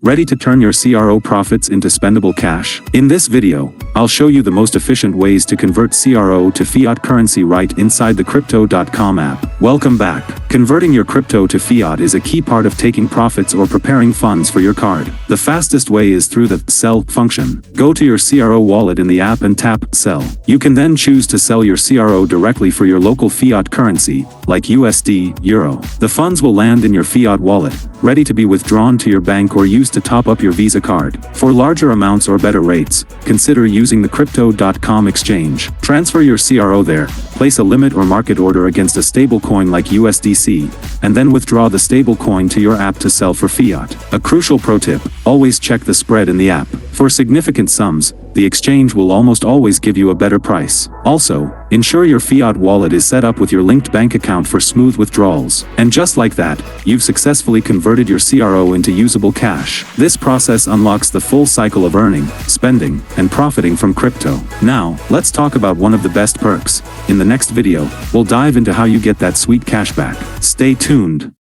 Ready to turn your CRO profits into spendable cash? In this video, I'll show you the most efficient ways to convert CRO to fiat currency right inside the Crypto.com app. Welcome back. Converting your crypto to fiat is a key part of taking profits or preparing funds for your card. The fastest way is through the sell function. Go to your CRO wallet in the app and tap sell. You can then choose to sell your CRO directly for your local fiat currency, like USD, Euro. The funds will land in your fiat wallet, ready to be withdrawn to your bank or used to top up your Visa card. For larger amounts or better rates, consider using the Crypto.com exchange. Transfer your CRO there, place a limit or market order against a stablecoin like USDC, and then withdraw the stablecoin to your app to sell for fiat. A crucial pro tip: always check the spread in the app. For significant sums, the exchange will almost always give you a better price. Also, ensure your fiat wallet is set up with your linked bank account for smooth withdrawals. And just like that, you've successfully converted your CRO into usable cash. This process unlocks the full cycle of earning, spending, and profiting from crypto. Now, let's talk about one of the best perks. In the next video, we'll dive into how you get that sweet cash back. Stay tuned.